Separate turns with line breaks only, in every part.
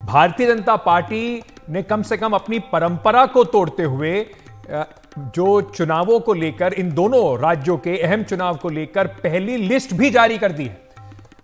Bharatiya Janata party ने कम से कम अपनी परंपरा को तोड़ते हुए जो चुनावों को लेकर, इन दोनों राज्यों के अहम चुनाव को लेकर पहली लिस्ट भी जारी कर दी है।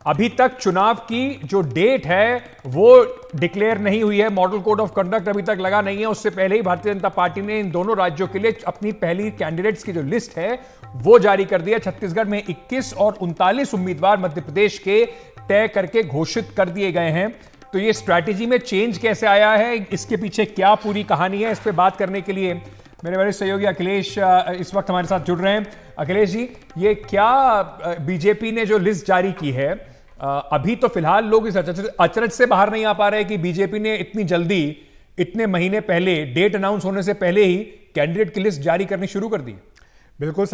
अभी तक चुनाव की जो डेट है वो डिक्लेयर नहीं हुई है, मॉडल कोड ऑफ कंडक्ट अभी तक लगा नहीं है। उससे पहले ही भारतीय जनता पार्टी ने इन दोनों राज्यों के लिए अपनी पहली कैंडिडेट्स की जो लिस्ट है वो जारी कर दी है। छत्तीसगढ़ में 21 और 39 उम्मीदवार मध्य प्रदेश के तय करके घोषित कर दिए गए हैं। तो ये स्ट्रैटेजी में चेंज कैसे आया है, इसके पीछे क्या पूरी कहानी है, इस पर बात करने के लिए मेरे वरिष्ठ सहयोगी अखिलेश इस वक्त हमारे साथ जुड़ रहे हैं। अखिलेश जी, ये क्या बीजेपी ने जो लिस्ट जारी की है, अभी तो फिलहाल लोग इस अचरज से बाहर नहीं आ पा रहे कि बीजेपी ने इतनी जल्दी, इतने महीने पहले, डेट अनाउंस होने से पहले ही कैंडिडेट की लिस्ट जारी करनी शुरू कर दी।
बिल्कुल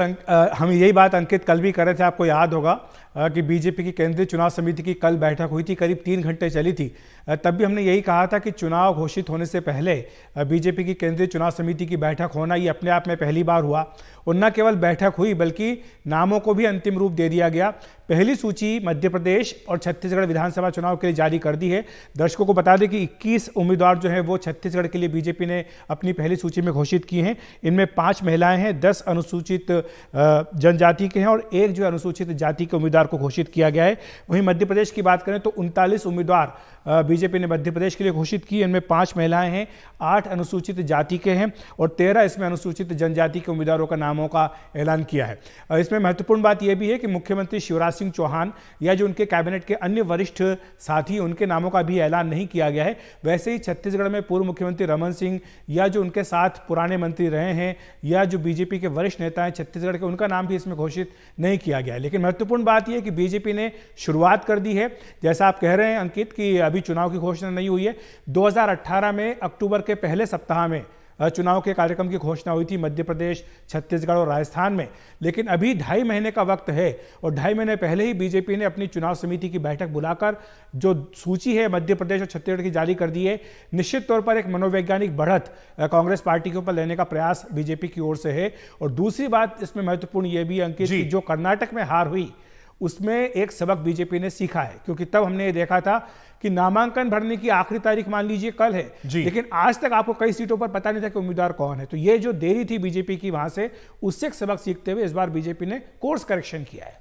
हम यही बात अंकित कल भी कर रहे थे। आपको याद होगा कि बीजेपी की केंद्रीय चुनाव समिति की कल बैठक हुई थी, करीब 3 घंटे चली थी। तब भी हमने यही कहा था कि चुनाव घोषित होने से पहले बीजेपी की केंद्रीय चुनाव समिति की बैठक होना ये अपने आप में पहली बार हुआ। और न केवल बैठक हुई बल्कि नामों को भी अंतिम रूप दे दिया गया। पहली सूची मध्य प्रदेश और छत्तीसगढ़ विधानसभा चुनाव के लिए जारी कर दी है। दर्शकों को बता दें कि 21 उम्मीदवार जो हैं वो छत्तीसगढ़ के लिए बीजेपी ने अपनी पहली सूची में घोषित की हैं। इनमें 5 महिलाएं हैं, 10 अनुसूचित जनजाति के हैं और 1 जो अनुसूचित जाति के उम्मीदवार को घोषित किया गया है। वहीं मध्य प्रदेश की बात करें तो 39 उम्मीदवार बीजेपी ने मध्य प्रदेश के लिए घोषित की। इनमें 5 महिलाएं हैं, 8 अनुसूचित जाति के हैं और 13 इसमें अनुसूचित जनजाति के उम्मीदवारों का नामों का ऐलान किया है। इसमें महत्वपूर्ण बात यह भी है कि मुख्यमंत्री शिवराज सिंह चौहान या जो उनके कैबिनेट के अन्य वरिष्ठ साथी, उनके नामों का भी ऐलान नहीं किया गया है। वैसे ही छत्तीसगढ़ में पूर्व मुख्यमंत्री रमन सिंह या जो उनके साथ पुराने मंत्री रहे हैं या जो बीजेपी के वरिष्ठ नेता हैं छत्तीसगढ़ के, उनका नाम भी इसमें घोषित नहीं किया गया है। लेकिन महत्वपूर्ण बात यह है कि बीजेपी ने शुरुआत कर दी है। जैसा आप कह रहे हैं अंकित कि अभी चुनाव की घोषणा नहीं हुई है। 2018 में अक्टूबर के पहले सप्ताह में चुनाव के कार्यक्रम की घोषणा हुई थी मध्य प्रदेश, छत्तीसगढ़ और राजस्थान में। लेकिन अभी 2.5 महीने का वक्त है और 2.5 महीने पहले ही बीजेपी ने अपनी चुनाव समिति की बैठक बुलाकर जो सूची है मध्य प्रदेश और छत्तीसगढ़ की जारी कर दी है। निश्चित तौर पर एक मनोवैज्ञानिक बढ़त कांग्रेस पार्टी के ऊपर लेने का प्रयास बीजेपी की ओर से है। और दूसरी बात इसमें महत्वपूर्ण यह भी अंकित कि जो कर्नाटक में हार हुई उसमें एक सबक बीजेपी ने सीखा है, क्योंकि तब हमने ये देखा था कि नामांकन भरने की आखिरी तारीख मान लीजिए कल है, लेकिन आज तक आपको कई सीटों पर पता नहीं था कि उम्मीदवार कौन है। तो ये जो देरी थी बीजेपी की वहां से, उससे एक सबक सीखते हुए इस बार बीजेपी ने कोर्स करेक्शन किया है।